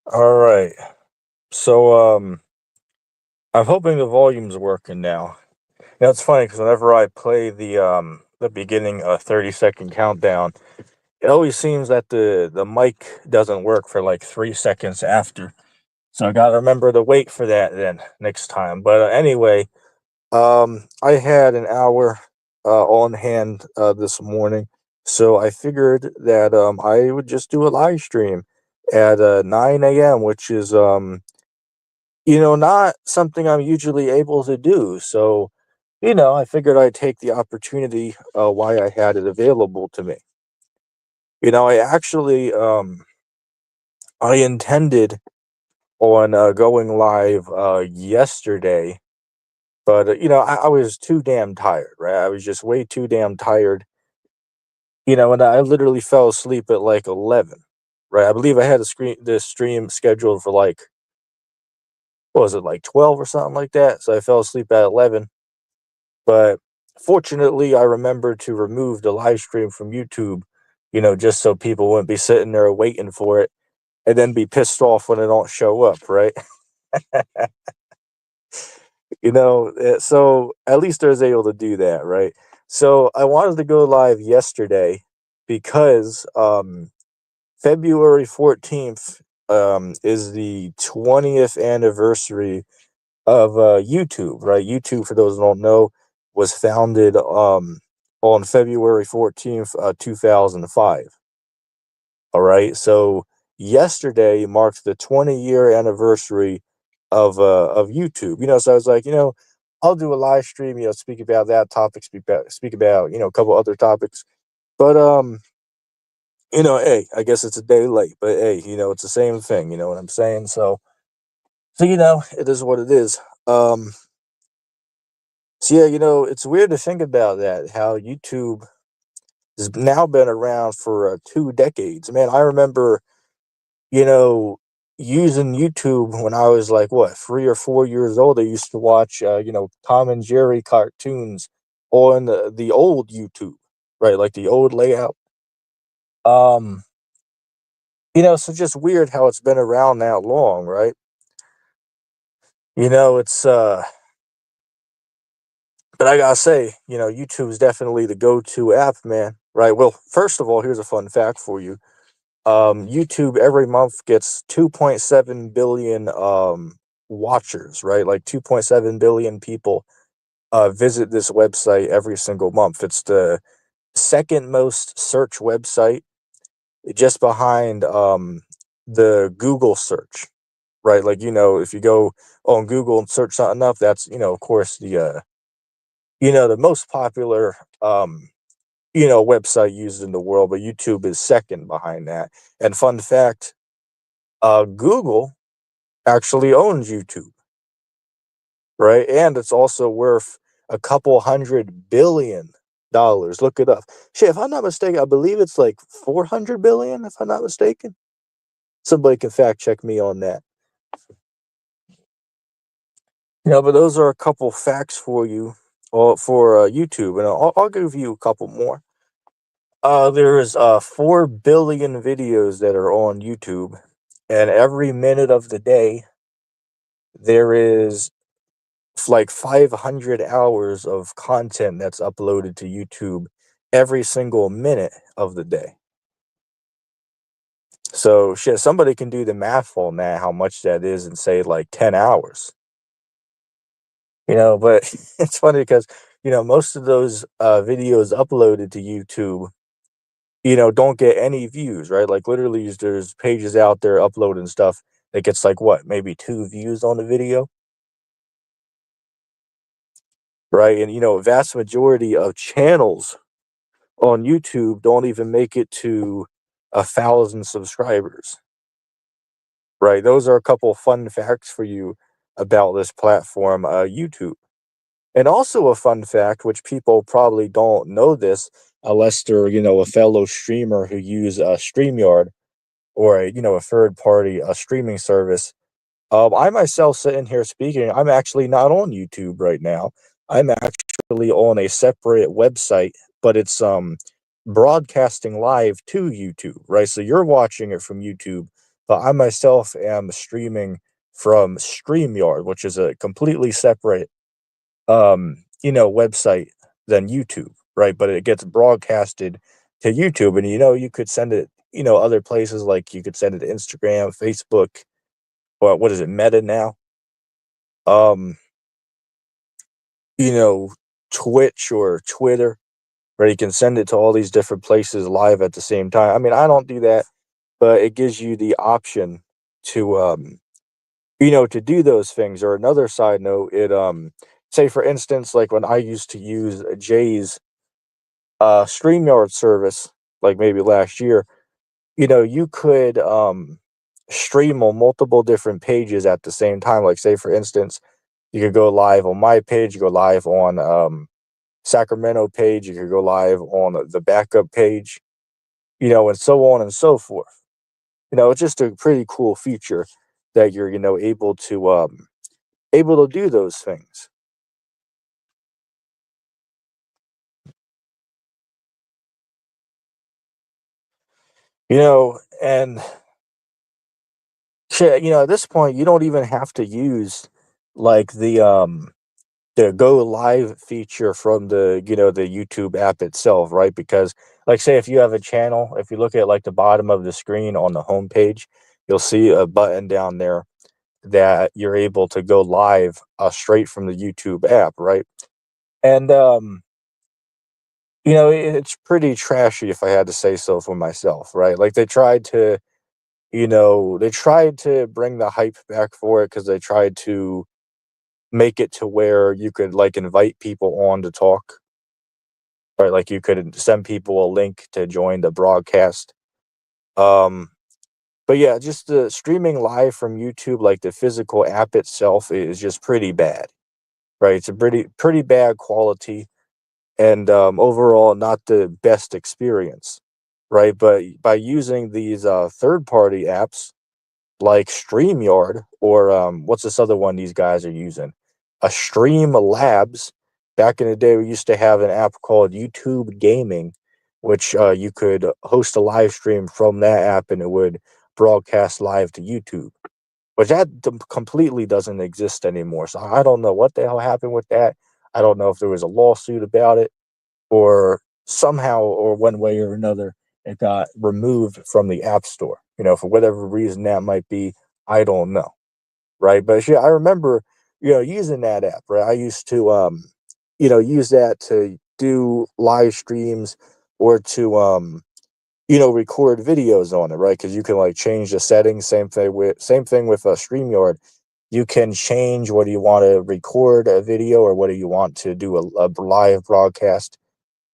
All right. So I'm hoping the volume's working now. It's funny because whenever I play the beginning 30-second countdown, it always seems that the mic doesn't work for like 3 seconds after. So I gotta remember to wait for that then next time. But anyway, I had an hour on hand this morning, so I figured that I would just do a live stream at 9 a.m., which is not something I'm usually able to do. So, I figured I'd take the opportunity why I had it available to me. I actually I intended on going live yesterday, but I was too damn tired, right? I was just way too damn tired, and I literally fell asleep at like 11, right? I believe I had this stream scheduled for like what was it, like 12 or something like that. So I fell asleep at 11. But fortunately, I remembered to remove the live stream from YouTube, just so people wouldn't be sitting there waiting for it and then be pissed off when it don't show up, right? So at least I was able to do that, right? So I wanted to go live yesterday because February 14th is the 20th anniversary of YouTube, right? YouTube, for those who don't know, was founded on February 14th, 2005. All right, so yesterday marked the 20-year anniversary of YouTube. So I was like, I'll do a live stream, speak about that topic, speak about a couple other topics. But hey, I guess it's a day late, but hey, it's the same thing. You know what I'm saying? So it is what it is. So yeah, it's weird to think about that. How YouTube has now been around for 2 decades. Man, I remember, you know, using YouTube when I was like what 3 or 4 years old. I used to watch, Tom and Jerry cartoons on the old YouTube, right? Like the old layout. Um, so just weird how it's been around that long, right? It's But I gotta say, YouTube is definitely the go-to app, man. Right. Well, first of all, here's a fun fact for you. YouTube every month gets 2.7 billion watchers, right? Like 2.7 billion people visit this website every single month. It's the second most search website, just behind the Google search, right? Like, if you go on Google and search something up, that's, of course, the most popular website used in the world, but YouTube is second behind that. And fun fact, Google actually owns YouTube, right? And it's also worth a couple $100 billion. Look it up. Shit, if I'm not mistaken, I believe it's like 400 billion, if I'm not mistaken. Somebody can fact check me on that. But those are a couple facts for you, or for YouTube, and I'll give you a couple more. There is 4 billion videos that are on YouTube, and every minute of the day there is like 500 hours of content that's uploaded to YouTube every single minute of the day. So shit, somebody can do the math on that, how much that is, and say like 10 hours. But it's funny because most of those videos uploaded to YouTube, don't get any views, right? Like literally, there's pages out there uploading stuff that gets like what, maybe 2 views on the video, right? And vast majority of channels on YouTube don't even make it to 1,000 subscribers, right? Those are a couple fun facts for you about this platform, YouTube. And also a fun fact, which people probably don't know this unless they're, a fellow streamer who use StreamYard, or a third party streaming service. I myself sitting here speaking, I'm actually not on YouTube right now. I'm actually on a separate website, but it's broadcasting live to YouTube, right? So you're watching it from YouTube, but I myself am streaming from StreamYard, which is a completely separate website than YouTube, right? But it gets broadcasted to YouTube, and you could send it, other places, like you could send it to Instagram, Facebook, or what is it, Meta now? Um, you know, Twitch or Twitter, where you can send it to all these different places live at the same time. I mean, I don't do that, but it gives you the option to to do those things. Or another side note, it say for instance, like when I used to use Jay's StreamYard service, like maybe last year, you could stream on multiple different pages at the same time. Like say for instance, you could go live on my page, you go live on Sacramento page, you could go live on the backup page, and so on and so forth. It's just a pretty cool feature that you're, able to do those things. And shit, at this point you don't even have to use like the go live feature from the YouTube app itself, right? Because like say if you have a channel, if you look at like the bottom of the screen on the home page, you'll see a button down there that you're able to go live straight from the YouTube app, right? And it's pretty trashy if I had to say so for myself, right? Like they tried to bring the hype back for it because they tried to make it to where you could like invite people on to talk, right? Like you could send people a link to join the broadcast. Um, but yeah, just the streaming live from YouTube, like the physical app itself, is just pretty bad, right? It's a pretty bad quality, and overall not the best experience, right? But by using these third party apps like StreamYard, or what's this other one these guys are using? A Stream Labs. Back in the day, we used to have an app called YouTube Gaming, which you could host a live stream from that app and it would broadcast live to YouTube, which completely doesn't exist anymore. So I don't know what the hell happened with that. I don't know if there was a lawsuit about it, or somehow or one way or another it got removed from the app store, for whatever reason that might be. I don't know, right? But yeah, I remember using that app, right? I used to use that to do live streams, or to record videos on it, right? Because you can like change the settings. Same thing with StreamYard. You can change whether you want to record a video or whether you want to do a live broadcast,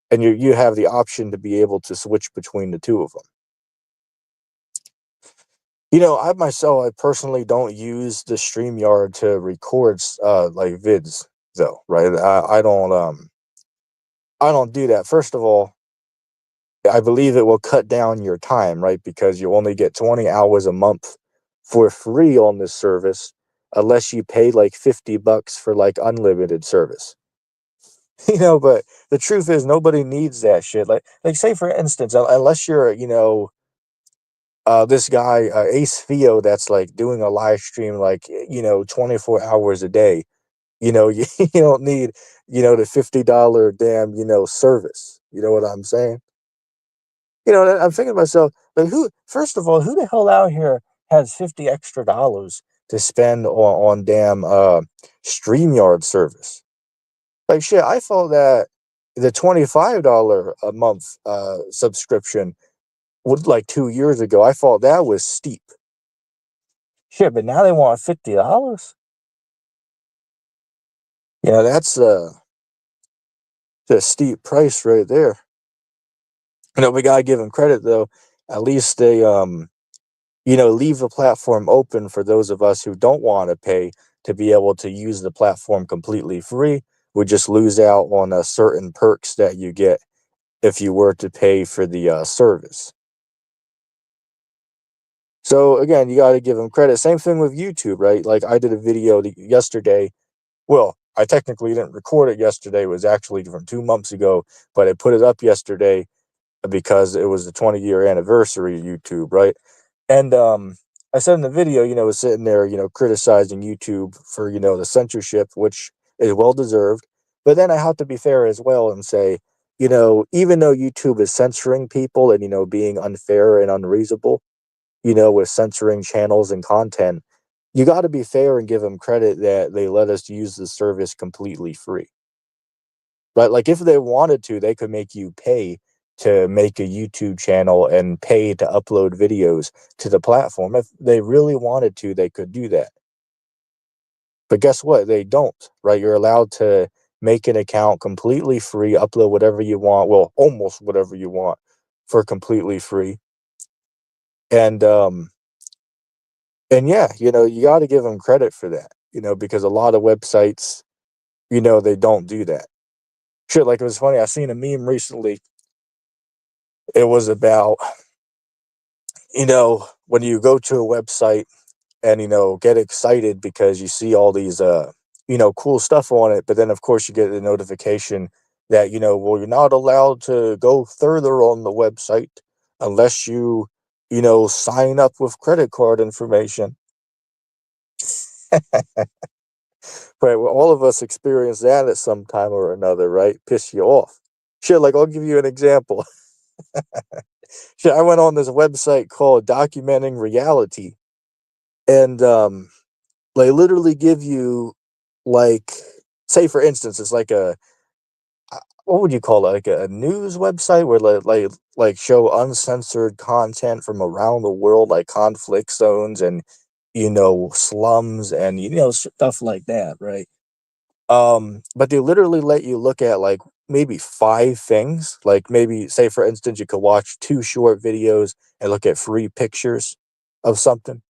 and you have the option to be able to switch between the two of them. I myself, I personally don't use the StreamYard to record like vids though, right? I don't do that. First of all, I believe it will cut down your time, right? Because you only get 20 hours a month for free on this service, unless you pay like $50 for like unlimited service. But the truth is nobody needs that shit. Like say for instance, unless you're, this guy, Ace Theo, that's like doing a live stream like 24 hours a day. You don't need, the $50 damn, service. You know what I'm saying? I'm thinking to myself, like, first of all, who the hell out here has 50 extra dollars to spend on damn StreamYard service? Like shit, I thought that the $25 a month subscription was like 2 years ago. I thought that was steep. Shit, but now they want $50. That's a steep price right there. We gotta give them credit though. At least they leave the platform open for those of us who don't want to pay to be able to use the platform completely free. We just lose out on certain perks that you get if you were to pay for the service. So again, you got to give them credit. Same thing with YouTube, right? Like I did a video yesterday. Well, I technically didn't record it yesterday. It was actually from 2 months ago, but I put it up yesterday because it was the 20-year anniversary of YouTube, right? And I I said in the video, was sitting there, criticizing YouTube for, the censorship, which is well deserved. But then I have to be fair as well and say, even though YouTube is censoring people and, being unfair and unreasonable, with censoring channels and content, you got to be fair and give them credit that they let us use the service completely free. Right? Like if they wanted to, they could make you pay to make a YouTube channel and pay to upload videos to the platform. If they really wanted to, they could do that. But guess what? They don't, right? You're allowed to make an account completely free, upload whatever you want, well, almost whatever you want for completely free. And yeah, you got to give them credit for that, because a lot of websites, they don't do that. Shit, like it was funny. I seen a meme recently. It was about, when you go to a website and, get excited because you see all these, cool stuff on it. But then, of course, you get the notification that, well, you're not allowed to go further on the website unless you, sign up with credit card information. Right. Well, all of us experience that at some time or another, right? Piss you off. Shit, like I'll give you an example. Shit, I went on this website called Documenting Reality, and they literally give you, like, say for instance, it's like what would you call it? Like a news website where like show uncensored content from around the world, like conflict zones and slums and stuff like that, right? But they literally let you look at like maybe five things. Like maybe say for instance, you could watch two short videos and look at three pictures of something.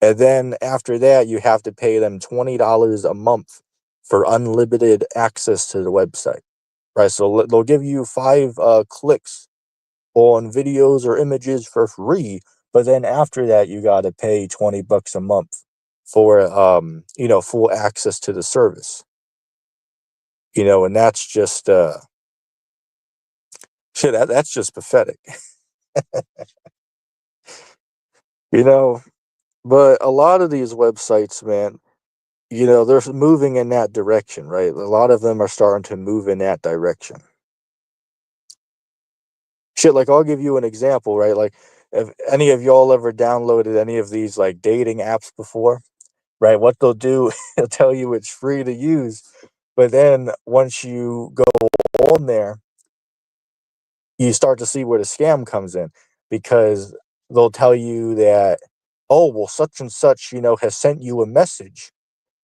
And then after that, you have to pay them $20 a month for unlimited access to the website. Right. So they'll give you five clicks on videos or images for free. But then after that, you got to pay $20 a month for, full access to the service. And that's just shit, that's just pathetic. you know but a lot of these websites, man, they're moving in that direction, right? A lot of them are starting to move in that direction. Shit, like I'll give you an example, right? Like if any of y'all ever downloaded any of these like dating apps before, right? What they'll do, they'll tell you it's free to use, but then once you go on there, you start to see where the scam comes in, because they'll tell you that, oh, well, such and such, has sent you a message.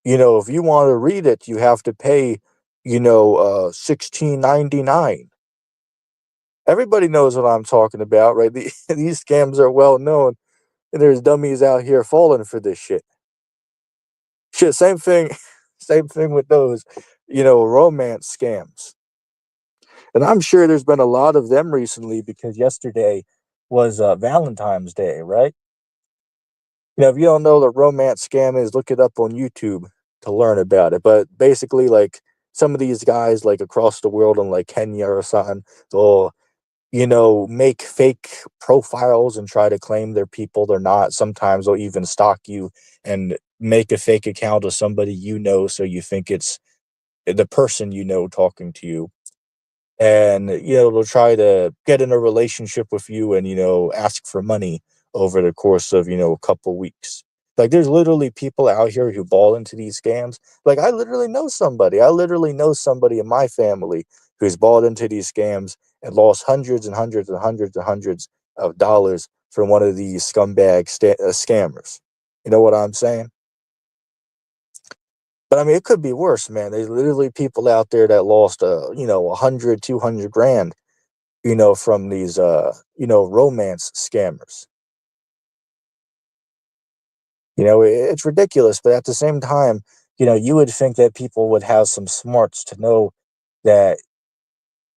If you want to read it, you have to pay, 16.99. Everybody knows what I'm talking about, right? These scams are well known, and there's dummies out here falling for this shit. Shit, same thing, same thing with those, romance scams. And I'm sure there's been a lot of them recently because yesterday was Valentine's Day, right? If you don't know what a romance scam is, look it up on YouTube to learn about it. But basically, like some of these guys, like across the world in like Kenya or something, they'll, make fake profiles and try to claim they're people they're not. Sometimes they'll even stalk you and make a fake account of somebody so you think it's the person talking to you. And they'll try to get in a relationship with you and ask for money over the course of a couple weeks. Like there's literally people out here who ball into these scams. Like I literally know somebody in my family who's bought into these scams and lost hundreds and hundreds and hundreds and hundreds of dollars from one of these scumbag scammers. You know what I'm saying? But I mean, it could be worse, man. There's literally people out there that lost, 100, 200 grand, from these, romance scammers. It's ridiculous, but at the same time, you would think that people would have some smarts to know that,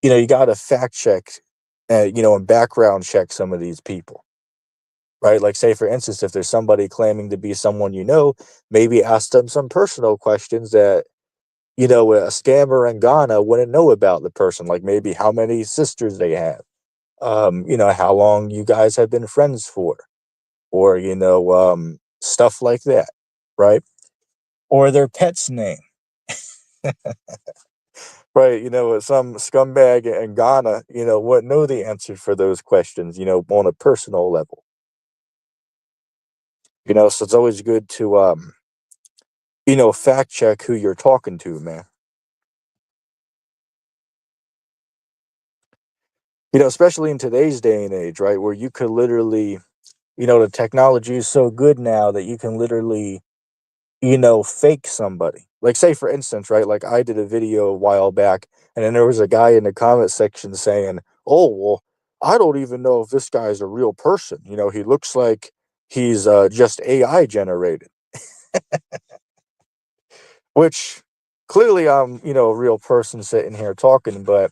you got to fact check, and background check some of these people, right? Like, say, for instance, if there's somebody claiming to be someone maybe ask them some personal questions that, a scammer in Ghana wouldn't know about the person, like maybe how many sisters they have, how long you guys have been friends for, or stuff like that, right? Or their pet's name, right? Some scumbag in Ghana, wouldn't know the answer for those questions, on a personal level. So it's always good to fact check who you're talking to, man. Especially in today's day and age, right? Where you could literally, the technology is so good now that you can literally, fake somebody. Like, say, for instance, right? Like, I did a video a while back, and then there was a guy in the comment section saying, "Oh, well, I don't even know if this guy's a real person. He looks like he's just AI generated," which clearly I'm, a real person sitting here talking, but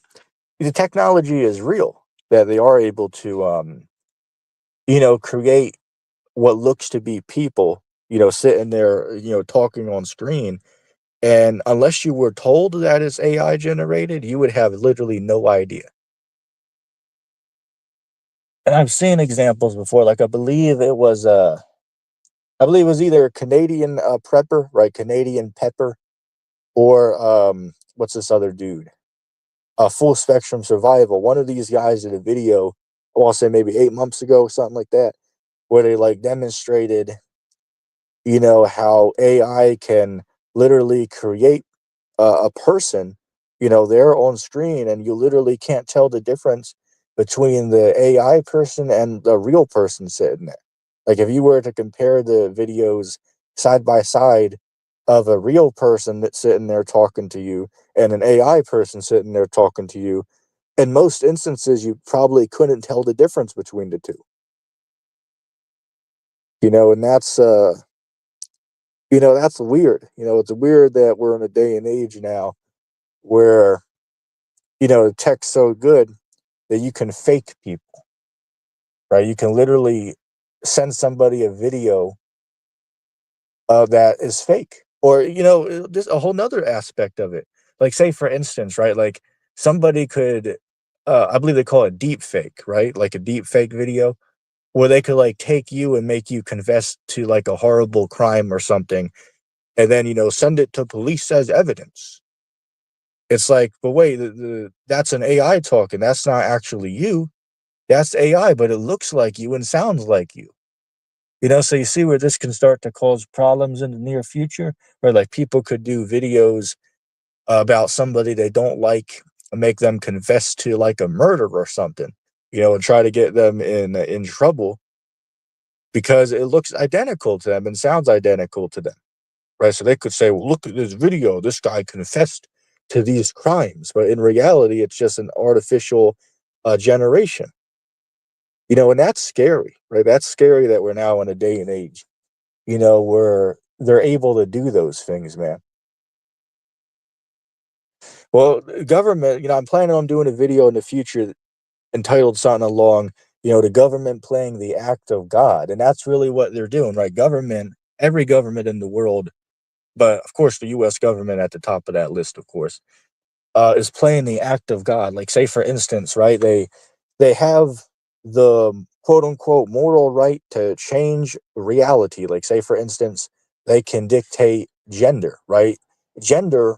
the technology is real that they are able to, create what looks to be people, sitting there, talking on screen. And unless you were told that it's AI generated, you would have literally no idea. And I've seen examples before, like I believe it was either a Canadian prepper, right? Canadian pepper, or what's this other dude? Full spectrum survival. One of these guys did a video, I want to say maybe 8 months ago, something like that, where they like demonstrated, how AI can literally create a person, there on screen, and you literally can't tell the difference between the AI person and the real person sitting there. Like, if you were to compare the videos side by side of a real person that's sitting there talking to you and an AI person sitting there talking to you, in most instances, you probably couldn't tell the difference between the two. And that's weird. It's weird that we're in a day and age now where, the tech's so good that you can fake people, right? You can literally send somebody a video that is fake. Or, there's a whole nother aspect of it. Like, say, for instance, right? Like, somebody could, I believe they call it deep fake, right? Like a deep fake video where they could like take you and make you confess to like a horrible crime or something, and then, send it to police as evidence. It's like, but wait, that's an AI talking. That's not actually you. That's AI, but it looks like you and sounds like you. So you see where this can start to cause problems in the near future, where like people could do videos about somebody they don't like, and make them confess to like a murder or something, and try to get them in trouble because it looks identical to them and sounds identical to them, right? So they could say, well, look at this video. This guy confessed to these crimes, but in reality, it's just an artificial generation. And that's scary, right? That's scary that we're now in a day and age, where they're able to do those things, man. Well, government, I'm planning on doing a video in the future entitled something along, the government playing the act of God. And that's really what they're doing, right? Every government in the world, but of course, the US government at the top of that list, of course, is playing the act of God. Like, say, for instance, right? They have the quote unquote moral right to change reality. Like, say, for instance, they can dictate gender, right? Gender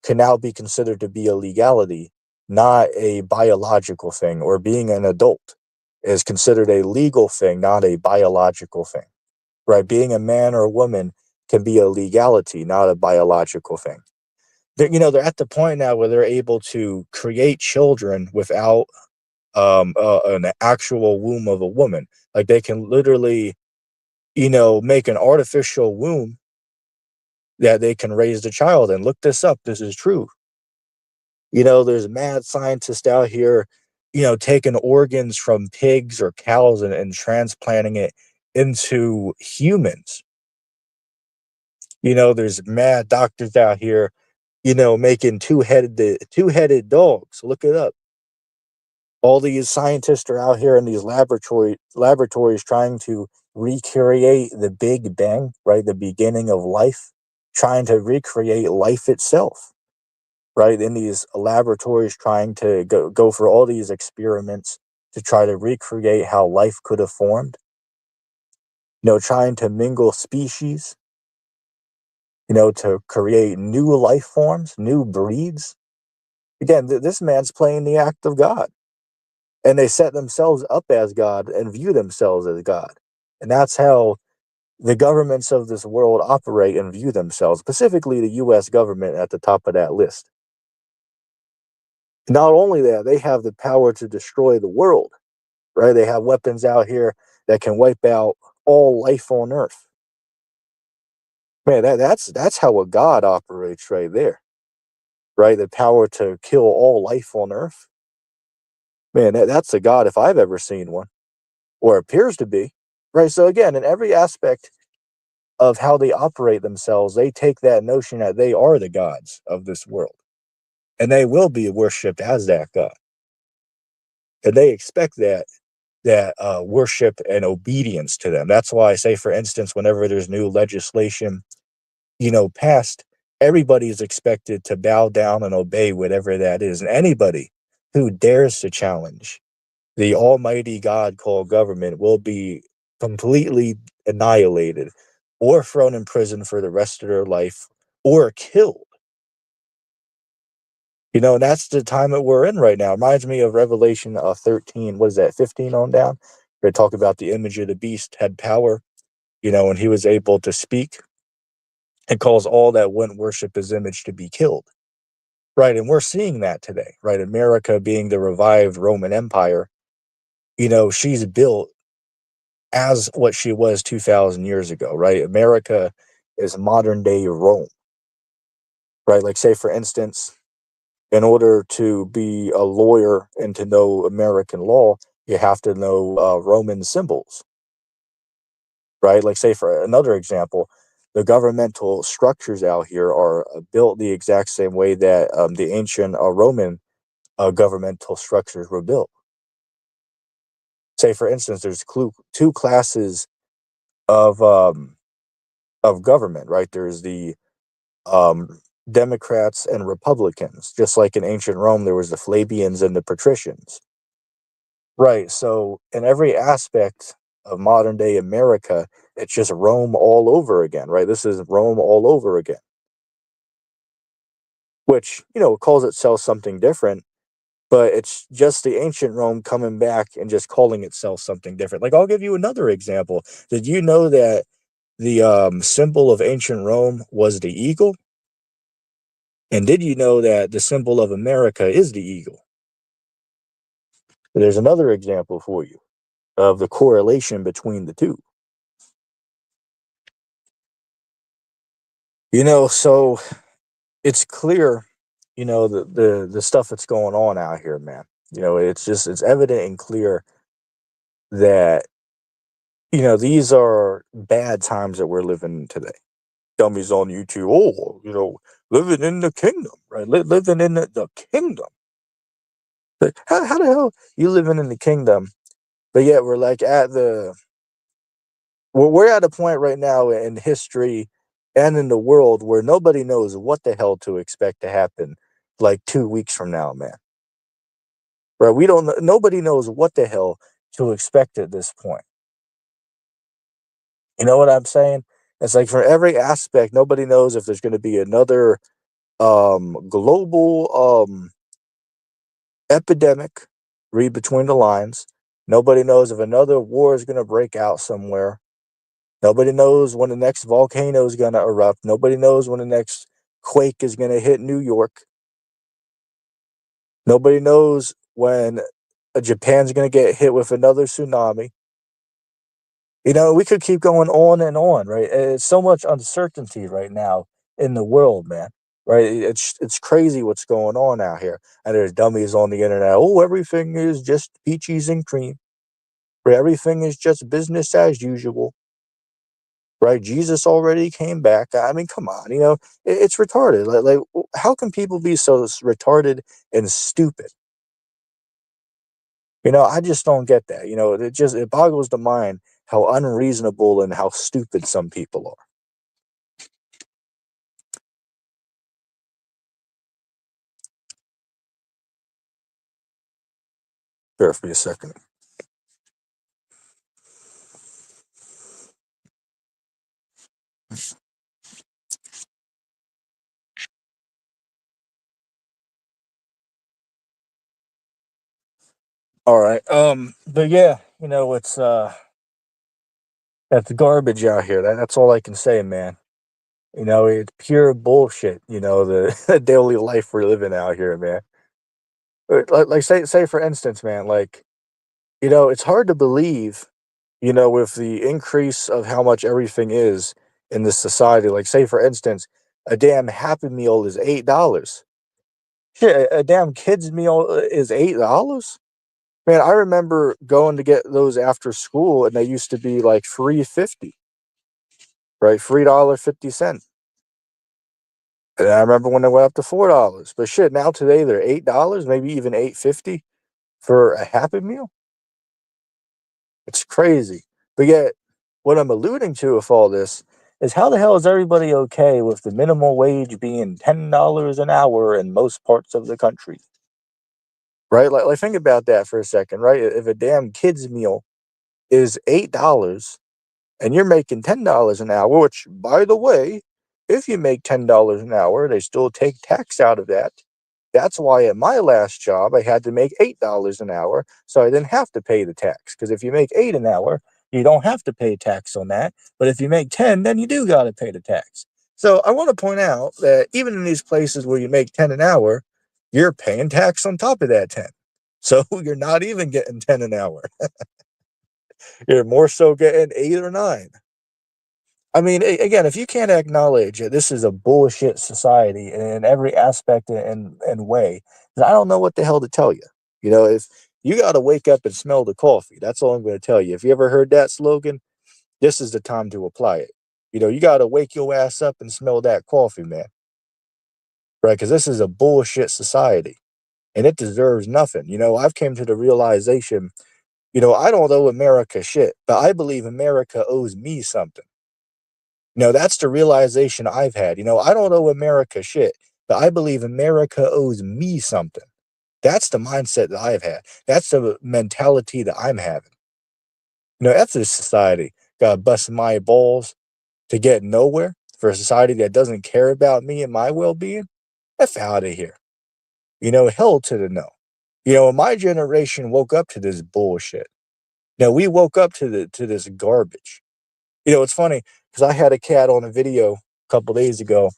can now be considered to be a legality, not a biological thing, or being an adult is considered a legal thing, not a biological thing, right? Being a man or a woman can be a legality, not a biological thing. They're at the point now where they're able to create children without an actual womb of a woman. Like, they can literally, make an artificial womb that they can raise the child. And look this up. This is true. There's mad scientists out here, taking organs from pigs or cows and transplanting it into humans. There's mad doctors out here, making two-headed dogs. Look it up. All these scientists are out here in these laboratories trying to recreate the Big Bang, right? The beginning of life, trying to recreate life itself, right? In these laboratories, trying to go for all these experiments to try to recreate how life could have formed. trying to mingle species, to create new life forms, new breeds. Again, this man's playing the act of God. And they set themselves up as God and view themselves as God. And that's how the governments of this world operate and view themselves, specifically the US government at the top of that list. Not only that, they have the power to destroy the world, right? They have weapons out here that can wipe out all life on Earth. Man, that's how a God operates right there, right? The power to kill all life on Earth. Man, that's a God if I've ever seen one, or appears to be, right? So again, in every aspect of how they operate themselves, they take that notion that they are the gods of this world, and they will be worshipped as that God, and they expect that worship and obedience to them. That's why I say, for instance, whenever there's new legislation, passed, everybody is expected to bow down and obey whatever that is, and anybody who dares to challenge the almighty God called government will be completely annihilated or thrown in prison for the rest of their life or killed. And that's the time that we're in right now. It reminds me of Revelation 13. What is that, 15 on down? They talk about the image of the beast had power, and he was able to speak and cause all that wouldn't worship his image to be killed. Right. And we're seeing that today, right? America being the revived Roman Empire, she's built as what she was 2,000 years ago, right? America is modern day Rome, right? Like, say, for instance, in order to be a lawyer and to know American law, you have to know Roman symbols, right? Like, say, for another example, the governmental structures out here are built the exact same way that the ancient Roman governmental structures were built. Say, for instance, there's two classes of um, of government, right? There's the Democrats and Republicans. Just like in ancient Rome, there was the Flavians and the patricians. Right. So in every aspect of modern day America, it's just Rome all over again, right? This is Rome all over again, which, calls itself something different, but it's just the ancient Rome coming back and just calling itself something different. Like, I'll give you another example. Did you know that the symbol of ancient Rome was the eagle? And did you know that the symbol of America is the eagle? There's another example for you of the correlation between the two. So it's clear, the stuff that's going on out here, man. It's evident and clear that, these are bad times that we're living in today. Dummies on YouTube, oh, living in the kingdom, right? Living in the kingdom. But how the hell you living in the kingdom, but yet we're like we're at a point right now in history and in the world where nobody knows what the hell to expect to happen like 2 weeks from now, man. Right? Nobody knows what the hell to expect at this point. You know what I'm saying? It's like, for every aspect, nobody knows if there's going to be another global epidemic. Read between the lines. Nobody knows if another war is going to break out somewhere. Nobody knows when the next volcano is going to erupt. Nobody knows when the next quake is going to hit New York. Nobody knows when Japan's going to get hit with another tsunami. We could keep going on and on, right? It's so much uncertainty right now in the world, man. Right? It's crazy what's going on out here. And there's dummies on the internet. Oh, everything is just peaches and cream. Right? Everything is just business as usual. Right? Jesus already came back. I mean, come on, it's retarded. Like, how can people be so retarded and stupid? I just don't get that. It boggles the mind how unreasonable and how stupid some people are. Bear for me a second. All right. But yeah, that's garbage out here. That's all I can say, man. It's pure bullshit. The daily life we're living out here, man. Like say for instance, man, like it's hard to believe, with the increase of how much everything is in this society. Like say for instance, a damn Happy Meal is $8. Shit, a damn kids meal is $8. Man, I remember going to get those after school, and they used to be like 3.50, right? $3.50. And I remember when they went up to $4. But shit, now today they're $8, maybe even 8.50 for a Happy Meal. It's crazy. But yet, what I'm alluding to with all this is how the hell is everybody okay with the minimum wage being $10 an hour in most parts of the country? Right? Like think about that for a second, right? If a damn kids meal is $8 and you're making $10 an hour, which by the way, if you make $10 an hour, they still take tax out of that. That's why at my last job I had to make $8 an hour so I didn't have to pay the tax. Because if you make 8 an hour, you don't have to pay tax on that. But if you make 10, then you do gotta pay the tax. So I want to point out that even in these places where you make 10 an hour, you're paying tax on top of that 10. So you're not even getting 10 an hour. You're more so getting 8 or 9. I mean, again, if you can't acknowledge that this is a bullshit society in every aspect and way, then I don't know what the hell to tell you. If you got to wake up and smell the coffee, that's all I'm going to tell you. If you ever heard that slogan, this is the time to apply it. You got to wake your ass up and smell that coffee, man. Right? Because this is a bullshit society and it deserves nothing. I've came to the realization, I don't owe America shit, but I believe America owes me something. That's the realization I've had. I don't owe America shit, but I believe America owes me something. That's the mindset that I've had. That's the mentality that I'm having. That's a society got to bust my balls to get nowhere for a society that doesn't care about me and my well being. F out of here. Hell to the no. My generation woke up to this bullshit. We woke up to this garbage. It's funny because I had a cat on a video a couple days ago.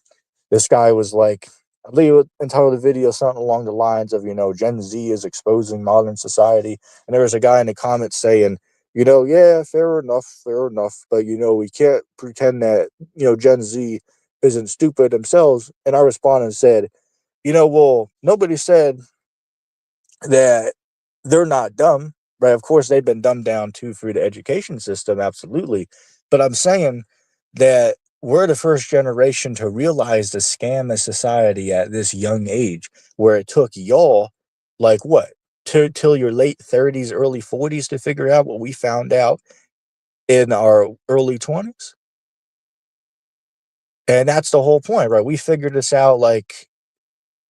This guy was like, I believe it entitled the video something along the lines of, Gen Z is exposing modern society. And there was a guy in the comments saying, yeah, fair enough. But, we can't pretend that, Gen Z isn't stupid themselves. And I responded and said, well, nobody said that they're not dumb, right? Of course, they've been dumbed down too through the education system, absolutely. But I'm saying that we're the first generation to realize the scam of society at this young age, where it took y'all, like what, till your late 30s, early 40s to figure out what we found out in our early 20s. And that's the whole point, right? We figured this out like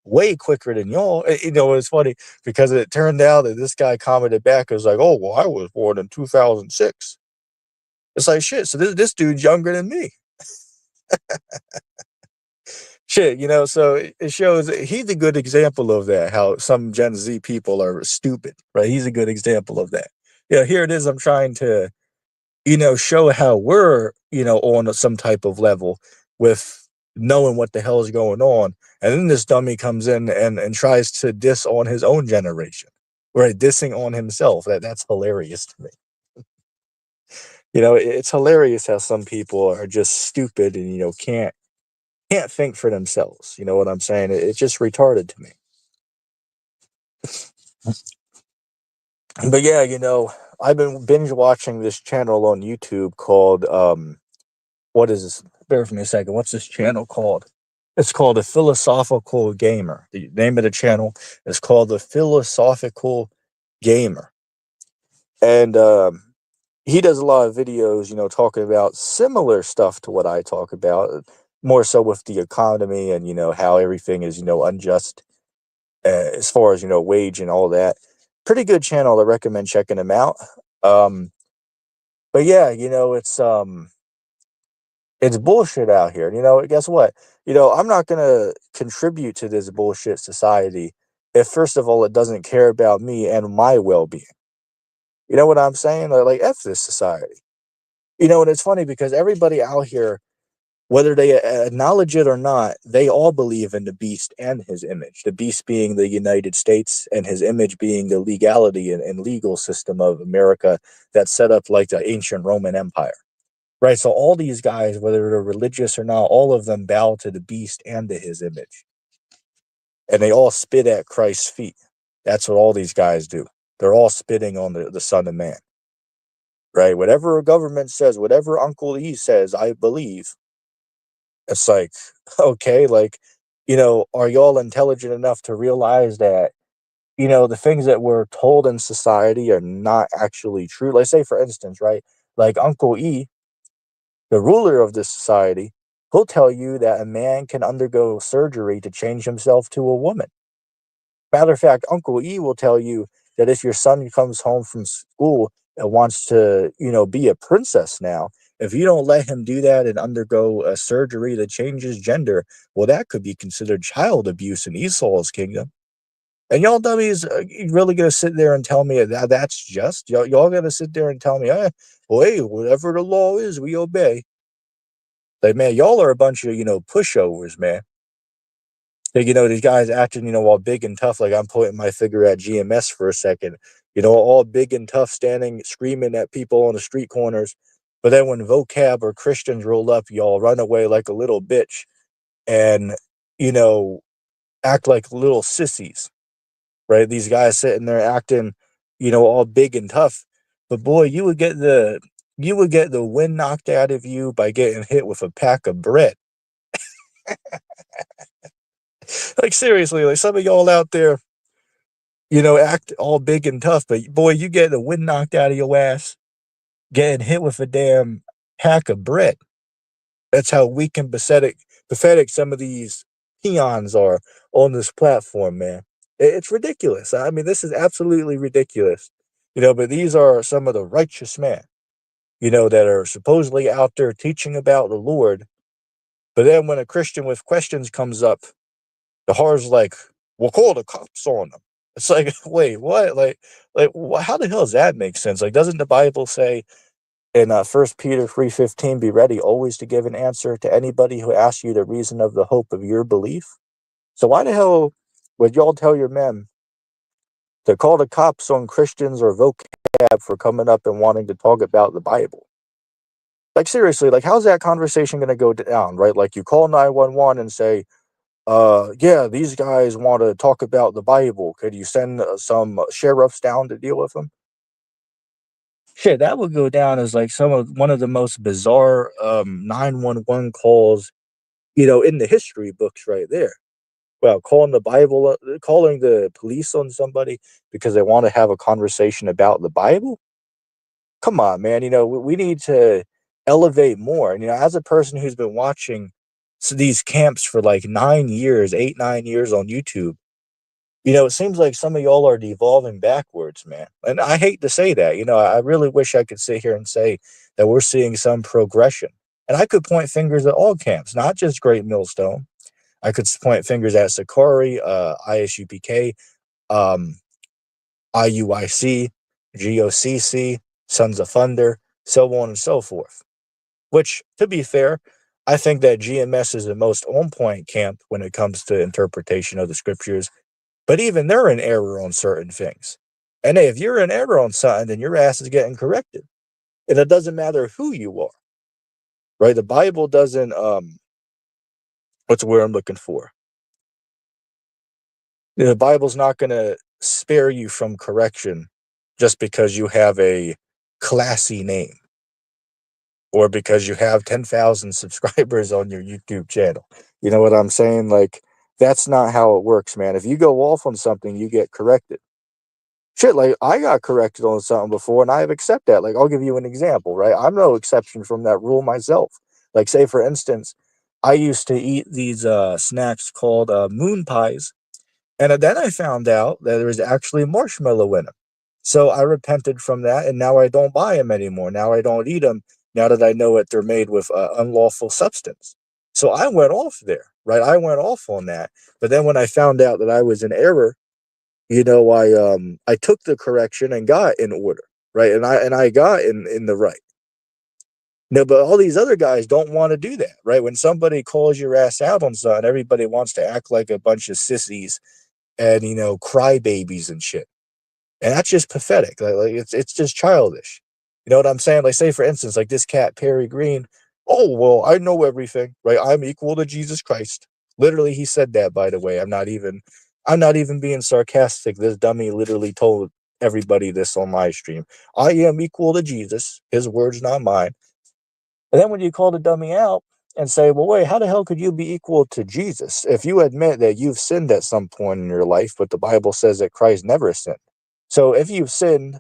way quicker than y'all. It's funny because it turned out that this guy commented back, was like, "Oh, well, I was born in 2006." It's like shit. So this dude's younger than me. Shit, So it shows he's a good example of that. How some Gen Z people are stupid, right? He's a good example of that. Here it is. I'm trying to, show how we're, on some type of level with knowing what the hell is going on. And then this dummy comes in and tries to diss on his own generation, right? Dissing on himself. That's hilarious to me. It's hilarious how some people are just stupid and, can't think for themselves. You know what I'm saying? It's just retarded to me. But yeah, I've been binge watching this channel on YouTube called what is this? Bear with me a second. What's this channel called? It's called The Philosophical Gamer. The name of the channel is called The Philosophical Gamer. And he does a lot of videos, talking about similar stuff to what I talk about, more so with the economy and, how everything is, unjust as far as, wage and all that. Pretty good channel. I recommend checking him out. But yeah, It's bullshit out here. Guess what? I'm not gonna contribute to this bullshit society if first of all it doesn't care about me and my well-being. You know what I'm saying? Like F this society. And it's funny because everybody out here, whether they acknowledge it or not, they all believe in the beast and his image. The beast being the United States and his image being the legality and legal system of America that set up like the ancient Roman Empire. Right. So all these guys, whether they're religious or not, all of them bow to the beast and to his image. And they all spit at Christ's feet. That's what all these guys do. They're all spitting on the Son of Man. Right. Whatever a government says, whatever Uncle E says, I believe. It's like, okay, like, are y'all intelligent enough to realize that, the things that we're told in society are not actually true? Let's say, for instance, right? Like Uncle E, the ruler of this society, he'll tell you that a man can undergo surgery to change himself to a woman. Matter of fact, Uncle E will tell you that if your son comes home from school and wants to, be a princess now, if you don't let him do that and undergo a surgery to change his gender, well, that could be considered child abuse in Esau's kingdom. And y'all dummies, you really gonna sit there and tell me that that's just? Y'all gonna sit there and tell me, well, hey, whatever the law is, we obey. Like, man, y'all are a bunch of, pushovers, man. Like, these guys acting, all big and tough, like I'm pointing my finger at GMS for a second, all big and tough, standing, screaming at people on the street corners. But then when vocab or Christians roll up, y'all run away like a little bitch and, you know, act like little sissies, right? These guys sitting there acting, all big and tough. But boy, you would get the wind knocked out of you by getting hit with a pack of bread. Like seriously, like some of y'all out there, act all big and tough, but boy, you get the wind knocked out of your ass, getting hit with a damn pack of bread. That's how weak and pathetic some of these peons are on this platform, man. It's ridiculous. I mean, this is absolutely ridiculous. But these are some of the righteous men, that are supposedly out there teaching about the Lord. But then when a Christian with questions comes up, the horror's like, we'll call the cops on them. It's like, wait, what? How the hell does that make sense? Like, doesn't the Bible say in 1 Peter 3:15, be ready always to give an answer to anybody who asks you the reason of the hope of your belief? So why the hell would y'all tell your men to call the cops on Christians or vocab for coming up and wanting to talk about the Bible? Like, seriously, like, how's that conversation going to go down, right? Like, you call 911 and say, yeah, these guys want to talk about the Bible. Could you send some sheriffs down to deal with them? Shit, that would go down as like one of the most bizarre 911 calls, in the history books right there. Well, calling the police on somebody because they want to have a conversation about the Bible. Come on, man. We need to elevate more. And as a person who's been watching these camps for like 9 years, 8, 9 years on YouTube, it seems like some of y'all are devolving backwards, man. And I hate to say that. I really wish I could sit here and say that we're seeing some progression. And I could point fingers at all camps, not just Great Millstone. I could point fingers at Sakari, ISUPK, um, IUIC, GOCC, Sons of Thunder, so on and so forth. Which, to be fair, I think that GMS is the most on point camp when it comes to interpretation of the scriptures. But even they're in error on certain things. And hey, if you're in error on something, then your ass is getting corrected. And it doesn't matter who you are, right? The Bible doesn't, what's the word I'm looking for? The Bible's not going to spare you from correction just because you have a classy name or because you have 10,000 subscribers on your YouTube channel. You know what I'm saying? Like, that's not how it works, man. If you go off on something, you get corrected. Shit, like I got corrected on something before and I have accepted that. Like, I'll give you an example, right? I'm no exception from that rule myself. Like, say for instance, I used to eat these snacks called moon pies, and then I found out that there was actually marshmallow in them. So I repented from that, and now I don't buy them anymore. Now I don't eat them now that I know that they're made with unlawful substance. So I went off there, right? I went off on that. But then when I found out that I was in error, I took the correction and got in order, right? And I got in the right. No, but all these other guys don't want to do that, right? When somebody calls your ass out on something, everybody wants to act like a bunch of sissies and crybabies and shit. And that's just pathetic. Like it's just childish. You know what I'm saying? Like, say for instance, like this cat Perry Green. Oh well, I know everything, right? I'm equal to Jesus Christ. Literally, he said that. By the way, I'm not even being sarcastic. This dummy literally told everybody this on live stream. I am equal to Jesus. His words, not mine. And then when you call the dummy out and say, well, wait, how the hell could you be equal to Jesus if you admit that you've sinned at some point in your life, but the Bible says that Christ never sinned? So if you've sinned,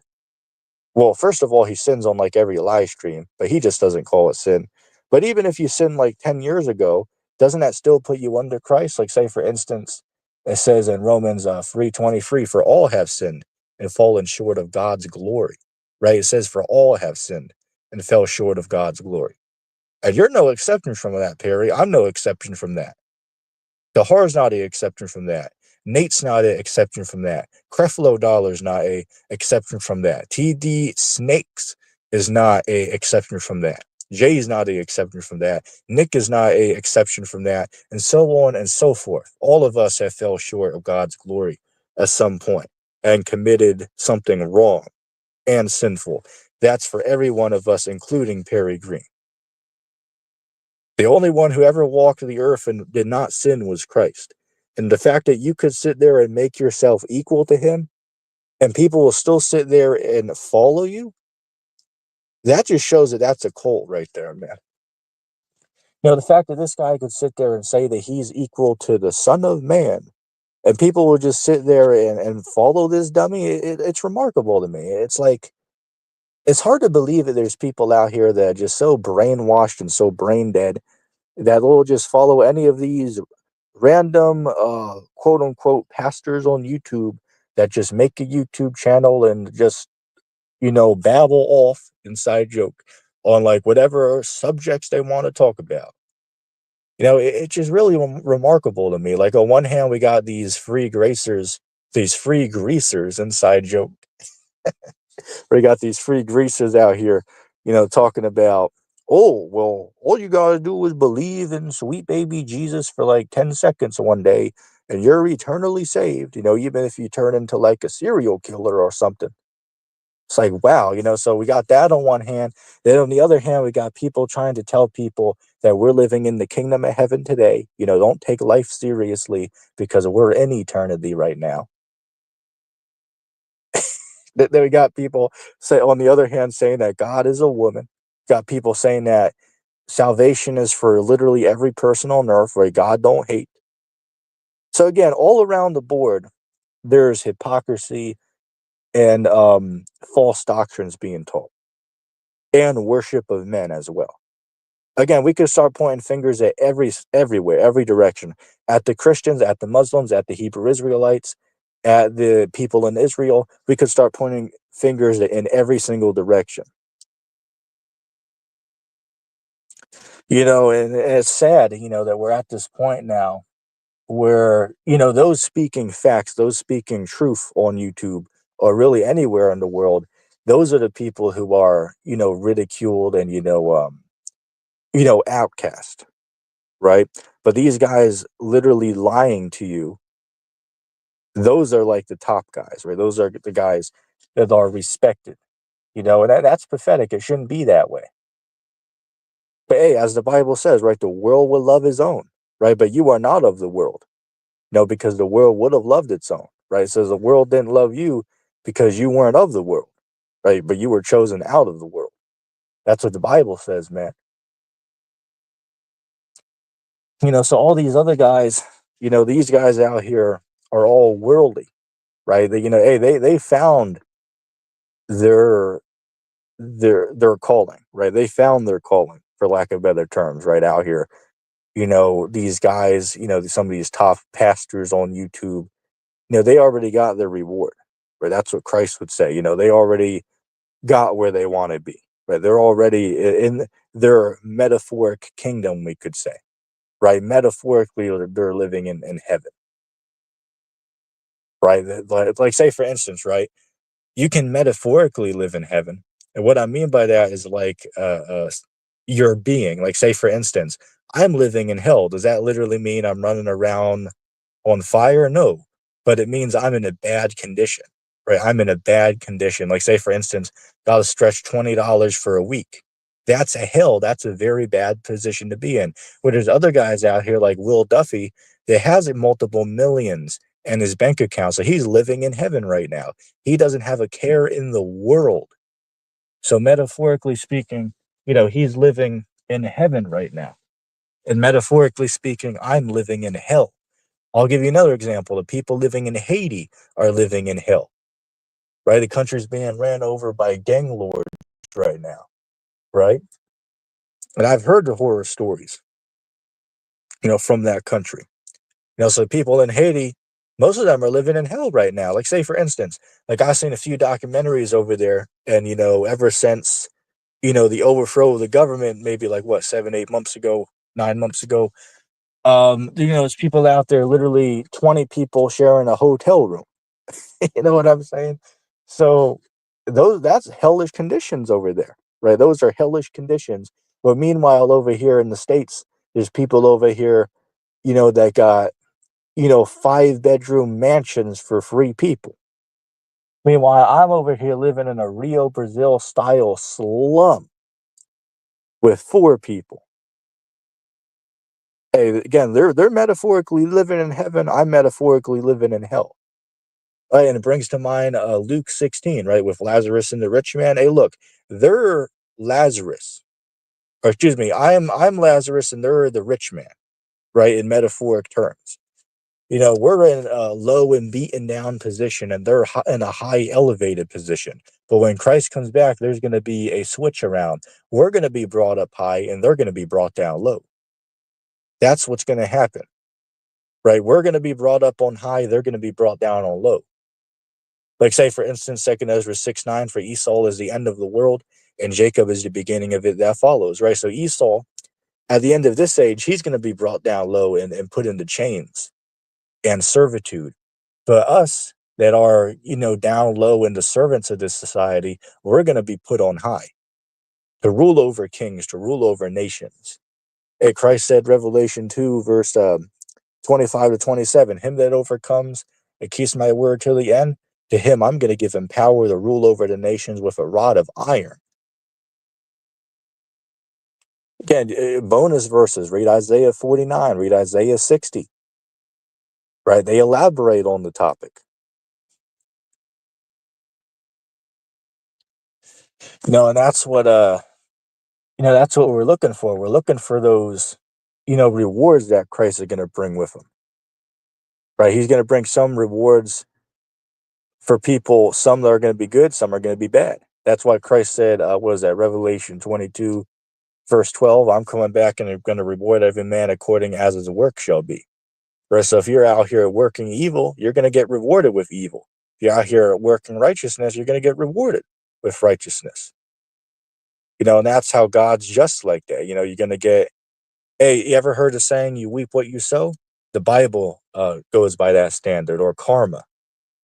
well, first of all, he sins on like every live stream, but he just doesn't call it sin. But even if you sinned like 10 years ago, doesn't that still put you under Christ? Like, say, for instance, it says in Romans 3:23, for all have sinned and fallen short of God's glory, right? It says, for all have sinned and fell short of God's glory. And you're no exception from that, Perry. I'm no exception from that. The Har's not a exception from that. Nate's not a exception from that. Creflo Dollar's not a exception from that. TD Snakes is not a exception from that. Jay's not a exception from that. Nick is not a exception from that, and so on and so forth. All of us have fell short of God's glory at some point and committed something wrong and sinful. That's for every one of us, including Perry Green. The only one who ever walked the earth and did not sin was Christ. And the fact that you could sit there and make yourself equal to him and people will still sit there and follow you, that just shows that that's a cult right there, man. The fact that this guy could sit there and say that he's equal to the Son of Man and people will just sit there and follow this dummy, it's remarkable to me. It's like, it's hard to believe that there's people out here that are just so brainwashed and so brain dead that will just follow any of these random quote unquote pastors on YouTube that just make a YouTube channel and just babble off inside joke on like whatever subjects they want to talk about. It's just really remarkable to me. Like, on one hand, we got these free greasers inside joke. We got these free greasers out here, talking about, oh, well, all you gotta do is believe in sweet baby Jesus for like 10 seconds one day, and you're eternally saved, even if you turn into like a serial killer or something. It's like, wow, so we got that on one hand. Then on the other hand, we got people trying to tell people that we're living in the kingdom of heaven today. Don't take life seriously because we're in eternity right now. Then we got people say, on the other hand, saying that God is a woman. Got people saying that salvation is for literally every person on earth, where God don't hate. So again, all around the board, there's hypocrisy and false doctrines being taught, and worship of men as well. Again, we could start pointing fingers at everywhere, every direction, at the Christians, at the Muslims, at the Hebrew Israelites, at the people in Israel. We could start pointing fingers in every single direction. And it's sad, that we're at this point now where, those speaking facts, those speaking truth on YouTube or really anywhere in the world, those are the people who are, ridiculed and, outcast, right? But these guys literally lying to you, those are like the top guys, right? Those are the guys that are respected, and that's pathetic. It shouldn't be that way. But hey, as the Bible says, right, the world will love his own, right? But you are not of the world. Because the world would have loved its own, right? It says the world didn't love you because you weren't of the world, right? But you were chosen out of the world. That's what the Bible says, man. So all these other guys, these guys out here are all worldly, right? Hey, they found their their calling, right? They found their calling, for lack of better terms, right out here. These guys, some of these top pastors on YouTube, they already got their reward, right? That's what Christ would say. They already got where they want to be. right? They're already in their metaphoric kingdom, we could say, right? Metaphorically, they're living in heaven, right? Like, say, for instance, right? You can metaphorically live in heaven. And what I mean by that is like your being. Like, say, for instance, I'm living in hell. Does that literally mean I'm running around on fire? No, but it means I'm in a bad condition, right? I'm in a bad condition. Like, say, for instance, got to stretch $20 for a week. That's a hell. That's a very bad position to be in. Where there's other guys out here like Will Duffy that has multiple millions in his bank account. So he's living in heaven right now. He doesn't have a care in the world. So metaphorically speaking, he's living in heaven right now. And metaphorically speaking, I'm living in hell. I'll give you another example. The people living in Haiti are living in hell, right? The country's being ran over by gang lords right now, right? And I've heard the horror stories, from that country. So people in Haiti, most of them are living in hell right now. Like, say, for instance, like I've seen a few documentaries over there, and, ever since, the overthrow of the government, maybe like what, 7, 8 months ago, 9 months ago, there's people out there, literally 20 people sharing a hotel room. You know what I'm saying? So that's hellish conditions over there, right? Those are hellish conditions. But meanwhile, over here in the States, there's people over here, that got, 5-bedroom mansions for 3 people. Meanwhile, I'm over here living in a Rio Brazil style slum with 4 people. Hey, again, they're metaphorically living in heaven. I'm metaphorically living in hell. And it brings to mind Luke 16, right, with Lazarus and the rich man. Hey, look, they're Lazarus, or excuse me, I'm Lazarus, and they're the rich man, right, in metaphoric terms. We're in a low and beaten down position, and they're in a high elevated position. But when Christ comes back, there's going to be a switch around. We're going to be brought up high, and they're going to be brought down low. That's what's going to happen, right? We're going to be brought up on high. They're going to be brought down on low. Like, say, for instance, 2 Ezra 6:9, for Esau is the end of the world, and Jacob is the beginning of it that follows, right? So Esau, at the end of this age, he's going to be brought down low and put into chains and servitude. But us that are, down low in the servants of this society, we're going to be put on high to rule over kings, to rule over nations. And Christ said, Revelation 2, verse 25 to 27, him that overcomes and keeps my word till the end, to him I'm going to give him power to rule over the nations with a rod of iron. Again, bonus verses, read Isaiah 49, read Isaiah 60, right? They elaborate on the topic. And that's what we're looking for. We're looking for those, rewards that Christ is going to bring with him, right? He's going to bring some rewards for people, some that are going to be good, some are going to be bad. That's why Christ said, what is that, Revelation 22, verse 12, I'm coming back and I'm going to reward every man according as his work shall be. Right? So if you're out here working evil, you're going to get rewarded with evil. If you're out here working righteousness, you're going to get rewarded with righteousness. And that's how God's just like that. You're going to get, hey, you ever heard the saying, you reap what you sow? The Bible goes by that standard, or karma.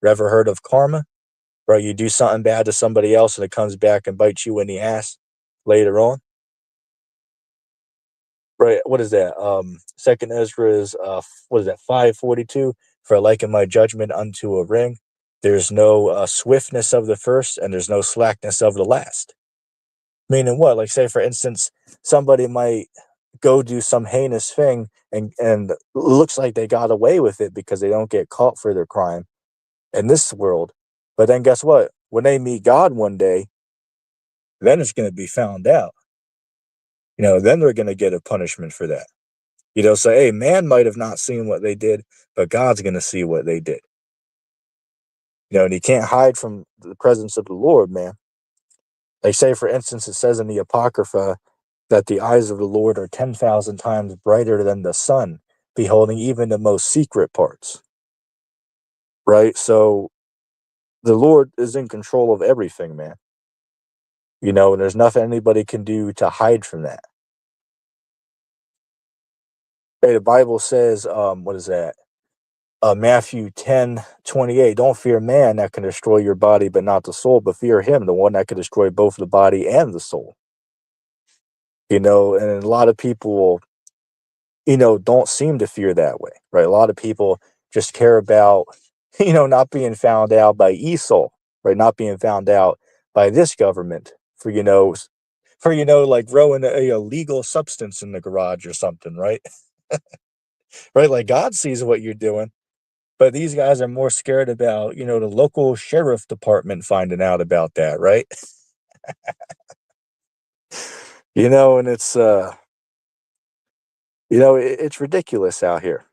You ever heard of karma? Right? You do something bad to somebody else and it comes back and bites you in the ass later on. Right? What is that? Second Ezra is what is that? 5:42. For I liken my judgment unto a ring. There's no swiftness of the first, and there's no slackness of the last. Meaning what? Like, say, for instance, somebody might go do some heinous thing and looks like they got away with it because they don't get caught for their crime in this world. But then guess what? When they meet God one day, then it's going to be found out. Then they're going to get a punishment for that. So, hey, man might have not seen what they did, but God's going to see what they did. And you can't hide from the presence of the Lord, man. Like, say, for instance, it says in the Apocrypha that the eyes of the Lord are 10,000 times brighter than the sun, beholding even the most secret parts. Right? So the Lord is in control of everything, man. And there's nothing anybody can do to hide from that. Hey, the Bible says, what is that? Matthew 10:28. Don't fear man that can destroy your body, but not the soul, but fear him, the one that can destroy both the body and the soul. And a lot of people, don't seem to fear that way, right? A lot of people just care about, not being found out by Esau, right? Not being found out by this government like growing a illegal substance in the garage or something, right? Right? Like God sees what you're doing, but these guys are more scared about, the local sheriff department finding out about that, right? And it's ridiculous out here.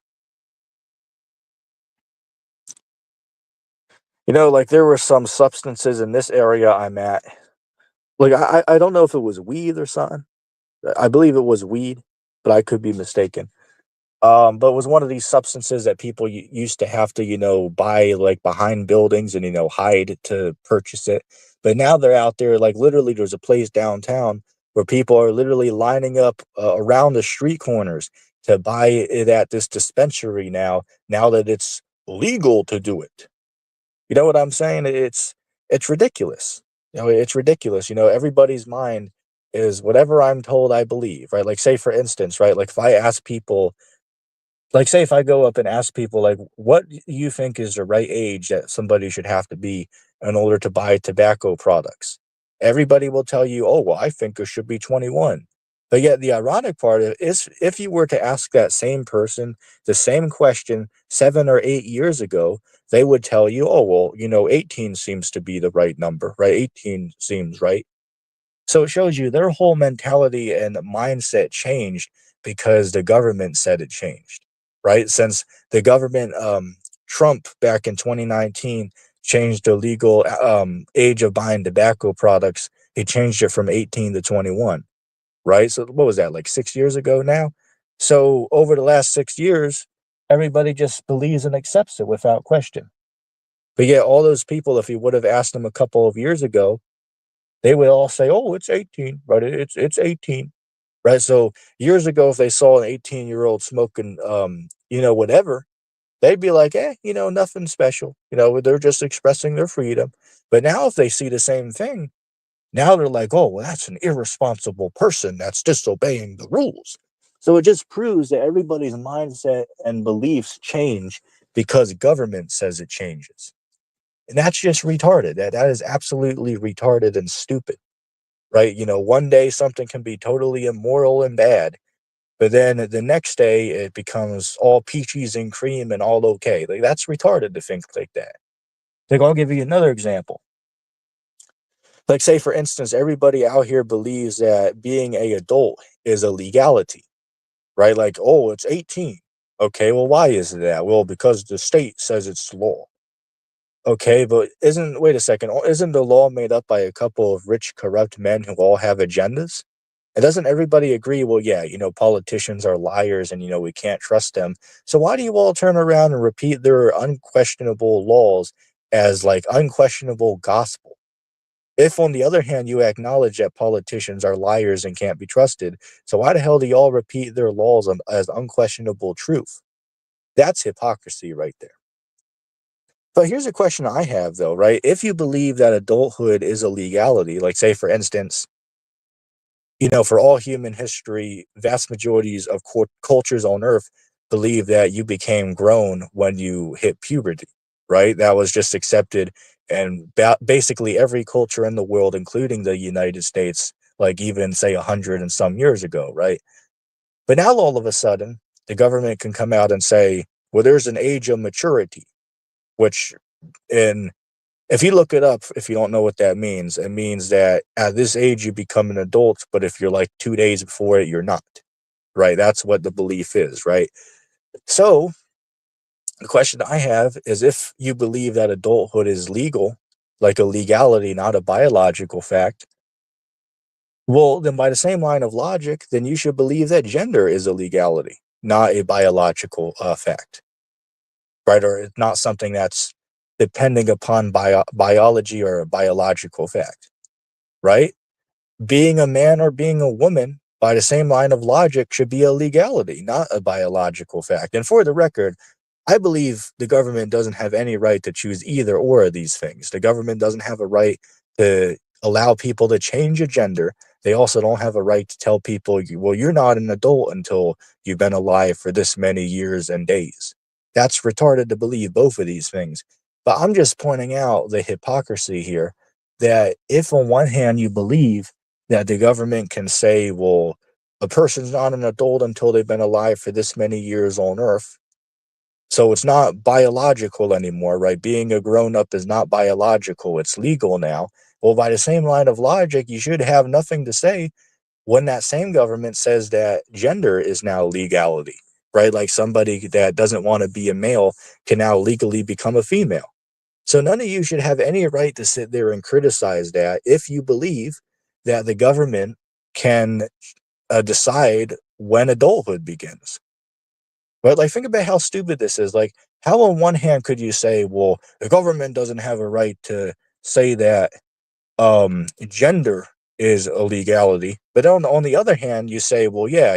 Like there were some substances in this area I'm at. Like I don't know if it was weed or something. I believe it was weed, but I could be mistaken. But it was one of these substances that people used to have to, buy like behind buildings and, hide to purchase it. But now they're out there, like literally, there's a place downtown where people are literally lining up around the street corners to buy it at this dispensary now that it's legal to do it. You know what I'm saying? It's ridiculous. It's ridiculous. Everybody's mind is whatever I'm told I believe, right? Like say for instance, right? Like if I ask people like, say if I go up and ask people, like, what do you think is the right age that somebody should have to be in order to buy tobacco products? Everybody will tell you, oh, well, I think it should be 21. But yet the ironic part is if you were to ask that same person the same question 7 or 8 years ago, they would tell you, oh, well, 18 seems to be the right number, right? 18 seems right. So it shows you their whole mentality and mindset changed because the government said it changed, right? Since the government, Trump back in 2019 changed the legal age of buying tobacco products, he changed it from 18 to 21, right? So what was that, like 6 years ago now? So over the last 6 years, everybody just believes and accepts it without question. But yet, all those people, if you would have asked them a couple of years ago, they would all say, "Oh, it's 18, right? It's 18." Right? So years ago, if they saw an 18-year-old smoking, whatever, they'd be like, nothing special. They're just expressing their freedom. But now if they see the same thing, now they're like, "Oh, well, that's an irresponsible person that's disobeying the rules." So it just proves that everybody's mindset and beliefs change because government says it changes. And that's just retarded. That is absolutely retarded and stupid, right? One day something can be totally immoral and bad, but then the next day it becomes all peaches and cream and all okay. Like that's retarded to think like that. Like I'll give you another example. Like say for instance, everybody out here believes that being a adult is a legality, right? Like, oh, it's 18. Okay, well, why is it that? Well, because the state says it's law. Okay, but wait a second, isn't the law made up by a couple of rich, corrupt men who all have agendas? And doesn't everybody agree, well, yeah, politicians are liars and, we can't trust them. So why do you all turn around and repeat their unquestionable laws as like unquestionable gospel? If, on the other hand, you acknowledge that politicians are liars and can't be trusted, so why the hell do y'all repeat their laws as unquestionable truth? That's hypocrisy right there. But here's a question I have, though, right? If you believe that adulthood is a legality, like, say, for instance, for all human history, vast majorities of cultures on Earth believe that you became grown when you hit puberty, right? That was just accepted. And basically every culture in the world, including the United States, like even say 100 and some years ago, right? But now all of a sudden, the government can come out and say, well, there's an age of maturity, which in if you look it up, if you don't know what that means, it means that at this age you become an adult, but if you're like 2 days before it, you're not. Right? That's what the belief is, right? So the question I have is if you believe that adulthood is legal, like a legality, not a biological fact, well, then by the same line of logic, then you should believe that gender is a legality, not a biological fact, right? Or it's not something that's depending upon biology or a biological fact, right? being a man or being a woman, by the same line of logic, should be a legality, not a biological fact. And for the record, I believe the government doesn't have any right to choose either or of these things. The government doesn't have a right to allow people to change a gender. They also don't have a right to tell people, well, you're not an adult until you've been alive for this many years and days. That's retarded to believe both of these things. But I'm just pointing out the hypocrisy here, that if on one hand you believe that the government can say, well, a person's not an adult until they've been alive for this many years on Earth, so it's not biological anymore, right? Being a grown up is not biological, it's legal now. Well, by the same line of logic, you should have nothing to say when that same government says that gender is now legality, right? Like somebody that doesn't want to be a male can now legally become a female. So none of you should have any right to sit there and criticize that if you believe that the government can decide when adulthood begins. But like, think about how stupid this is. Like, how on one hand could you say, well, the government doesn't have a right to say that gender is a legality, but on the other hand, you say, well, yeah,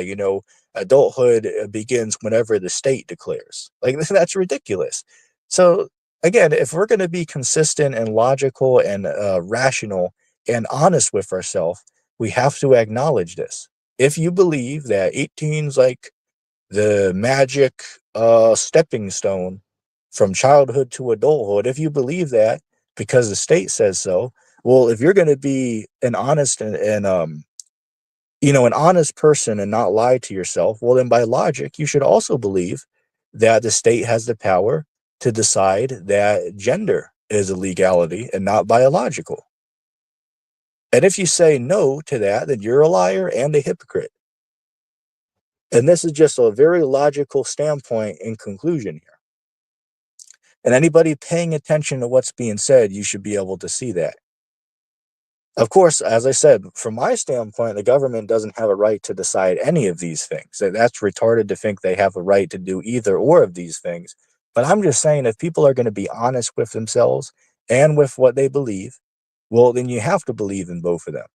adulthood begins whenever the state declares. Like, that's ridiculous. So again, if we're going to be consistent and logical and rational and honest with ourselves, we have to acknowledge this. If you believe that 18's like the magic stepping stone from childhood to adulthood, if you believe that because the state says so, well, if you're going to be an honest and an honest person and not lie to yourself, well, then by logic, you should also believe that the state has the power to decide that gender is a legality and not biological. And if you say no to that, then you're a liar and a hypocrite. And this is just a very logical standpoint in conclusion here. And anybody paying attention to what's being said, you should be able to see that. Of course, as I said, from my standpoint, the government doesn't have a right to decide any of these things. That's retarded to think they have a right to do either or of these things. But I'm just saying, if people are going to be honest with themselves and with what they believe, well, then you have to believe in both of them.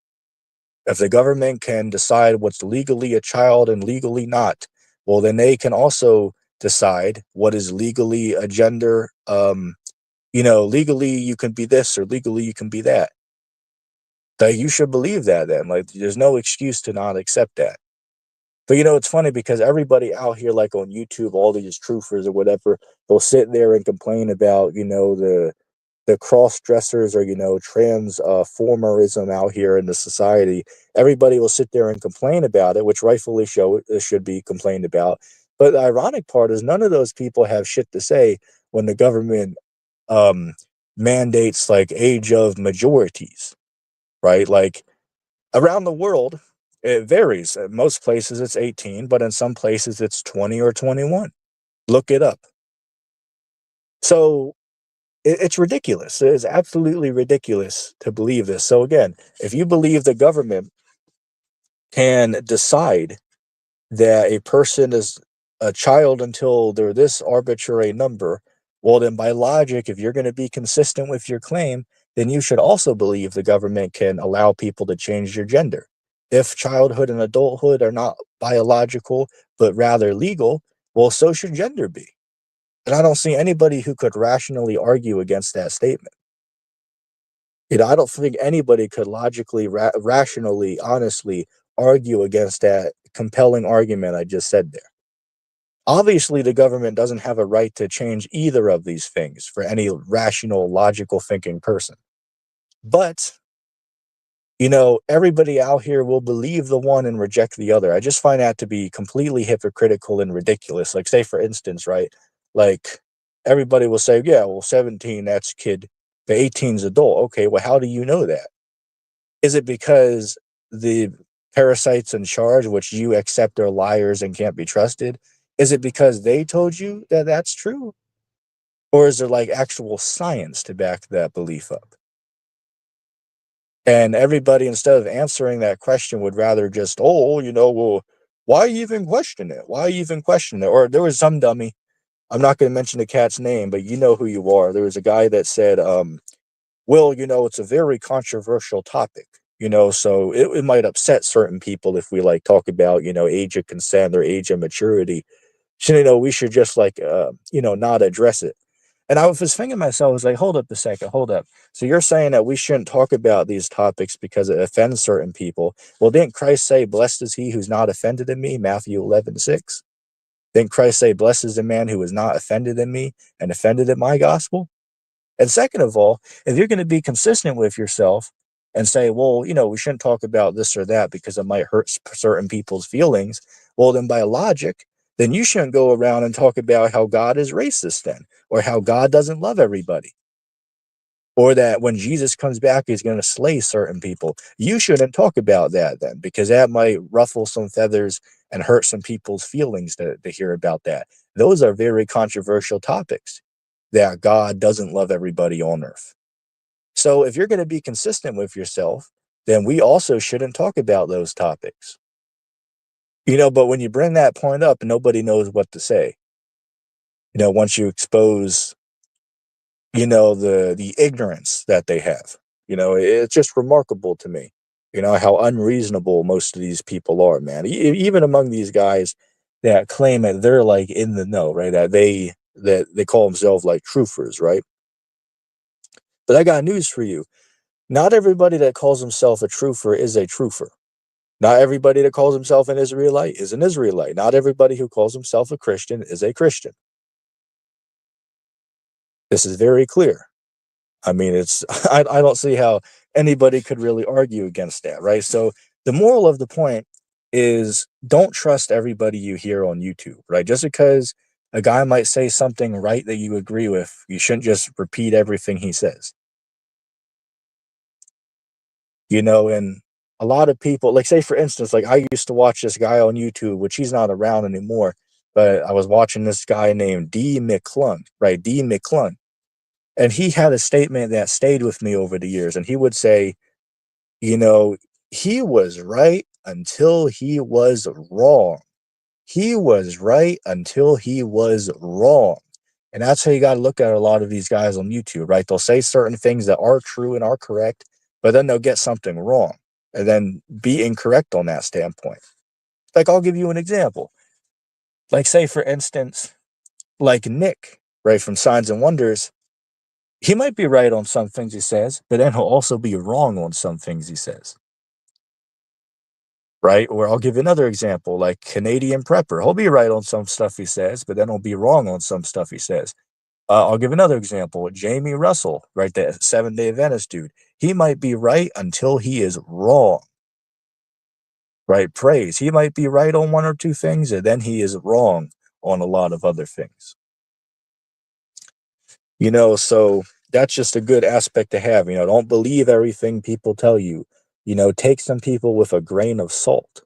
If the government can decide what's legally a child and legally not, well, then they can also decide what is legally a gender. Legally you can be this or legally you can be that. That you should believe that then. Like, there's no excuse to not accept that. But it's funny because everybody out here, like on YouTube, all these truthers or whatever, they'll sit there and complain about, the cross dressers or, transformerism out here in the society. Everybody will sit there and complain about it, which rightfully should be complained about. But the ironic part is none of those people have shit to say when the government um, mandates like age of majorities, right? Like, around the world, it varies. In most places it's 18, but in some places it's 20 or 21. Look it up. So it's ridiculous. It is absolutely ridiculous to believe this. So again, if you believe the government can decide that a person is a child until they're this arbitrary number, well, then by logic, if you're going to be consistent with your claim, then you should also believe the government can allow people to change their gender. If childhood and adulthood are not biological, but rather legal, well, so should gender be. And I don't see anybody who could rationally argue against that statement. I don't think anybody could logically, rationally, honestly argue against that compelling argument I just said there. Obviously, the government doesn't have a right to change either of these things for any rational, logical thinking person. But, everybody out here will believe the one and reject the other. I just find that to be completely hypocritical and ridiculous. Like, say, for instance, right? Like, everybody will say, yeah, well, 17, that's kid, but 18's adult. Okay, well, how do you know that? Is it because the parasites in charge, which you accept are liars and can't be trusted, is it because they told you that that's true? Or is there like actual science to back that belief up? And everybody, instead of answering that question, would rather just, oh, well, why even question it? Why even question it? Or there was some dummy, I'm not going to mention the cat's name, but you know who you are. There was a guy that said, well, it's a very controversial topic. So it might upset certain people if we like talk about, age of consent or age of maturity. So, we should just like, not address it. And I was thinking to myself, I was like, hold up a second, hold up. So you're saying that we shouldn't talk about these topics because it offends certain people. Well, didn't Christ say, blessed is he who's not offended in me, Matthew 11:6? Didn't Christ say, blessed is the man who is not offended in me and offended at my gospel? And second of all, if you're going to be consistent with yourself and say, well, we shouldn't talk about this or that because it might hurt certain people's feelings, well, then by logic, then you shouldn't go around and talk about how God is racist then, or how God doesn't love everybody, or that when Jesus comes back, he's going to slay certain people. You shouldn't talk about that then, because that might ruffle some feathers and hurt some people's feelings to hear about that. Those are very controversial topics, that God doesn't love everybody on earth. So if you're going to be consistent with yourself, then we also shouldn't talk about those topics. But when you bring that point up, nobody knows what to say. Once you expose, the ignorance that they have. It's just remarkable to me, how unreasonable most of these people are, man. Even among these guys that claim that they're like in the know, right? That they call themselves like truthers, right? But I got news for you. Not everybody that calls himself a truther is a truther. Not everybody that calls himself an Israelite is an Israelite. Not everybody who calls himself a Christian is a Christian. This is very clear. I mean, I don't see how anybody could really argue against that, right? So the moral of the point is, don't trust everybody you hear on YouTube, right? Just because a guy might say something right that you agree with, you shouldn't just repeat everything he says. And a lot of people, like, say for instance, like, I used to watch this guy on YouTube, which he's not around anymore, but I was watching this guy named D. McClung, right? D. McClung. And he had a statement that stayed with me over the years. And he would say, you know, he was right until he was wrong. He was right until he was wrong. And that's how you got to look at a lot of these guys on YouTube, right? They'll say certain things that are true and are correct, but then they'll get something wrong and then be incorrect on that standpoint. Like, I'll give you an example. Like, say, for instance, like Nick, right, from Signs and Wonders, he might be right on some things he says, but then he'll also be wrong on some things he says, right? Or I'll give you another example, like Canadian Prepper. He'll be right on some stuff he says, but then he'll be wrong on some stuff he says. I'll give another example. Jamie Russell, right, the Seventh-day Adventist dude. He might be right until he is wrong, right? Praise. He might be right on one or two things, and then he is wrong on a lot of other things. So that's just a good aspect to have. Don't believe everything people tell you. Take some people with a grain of salt.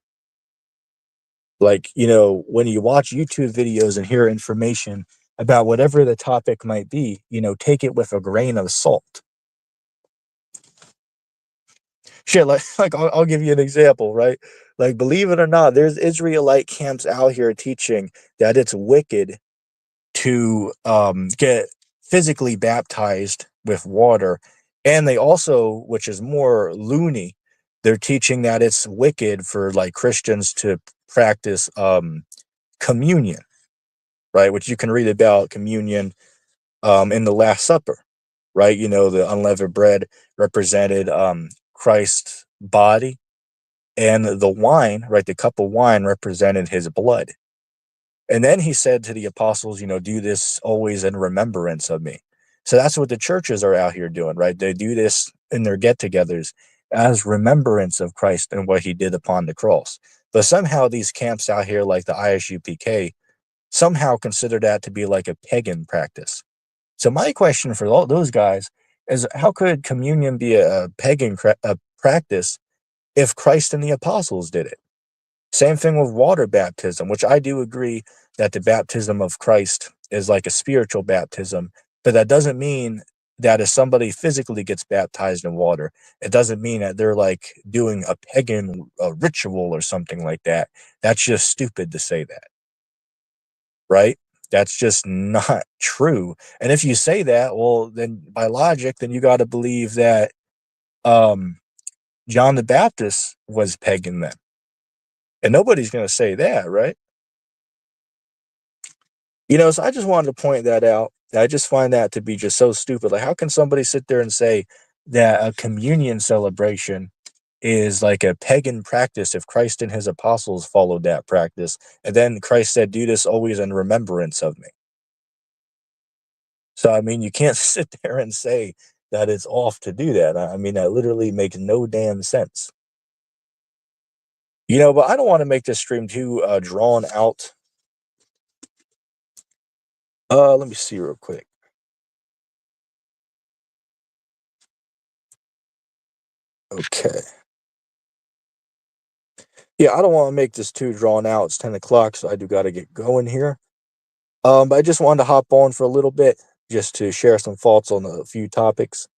Like, when you watch YouTube videos and hear information about whatever the topic might be, take it with a grain of salt. Shit, like I'll give you an example, right? Like, believe it or not, there's Israelite camps out here teaching that it's wicked to get physically baptized with water. And they also, which is more loony, they're teaching that it's wicked for like Christians to practice communion, right? Which you can read about communion in the Last Supper, right? The unleavened bread represented Christ's body, and the wine, right? The cup of wine represented his blood. And then he said to the apostles, do this always in remembrance of me. So that's what the churches are out here doing, right? They do this in their get togethers as remembrance of Christ and what he did upon the cross. But somehow these camps out here, like the ISUPK, somehow consider that to be like a pagan practice. So my question for all those guys is, how could communion be a pagan practice if Christ and the apostles did it? Same thing with water baptism, which I do agree that the baptism of Christ is like a spiritual baptism, but that doesn't mean that if somebody physically gets baptized in water, it doesn't mean that they're like doing a pagan ritual or something like that. That's just stupid to say that, right? That's just not true. And if you say that, well, then by logic, then you got to believe that um, John the Baptist was pagan then. And nobody's going to say that, right? So I just wanted to point that out. I just find that to be just so stupid. Like, how can somebody sit there and say that a communion celebration is like a pagan practice if Christ and his apostles followed that practice? And then Christ said, "Do this always in remembrance of me." So, I mean, you can't sit there and say that it's off to do that. I mean, that literally makes no damn sense. But I don't want to make this stream too drawn out. Let me see real quick. Okay. Yeah, I don't want to make this too drawn out. It's 10 o'clock, so I do got to get going here. But I just wanted to hop on for a little bit just to share some thoughts on a few topics.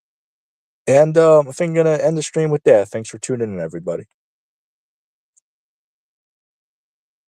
And I think I'm going to end the stream with that. Thanks for tuning in, everybody.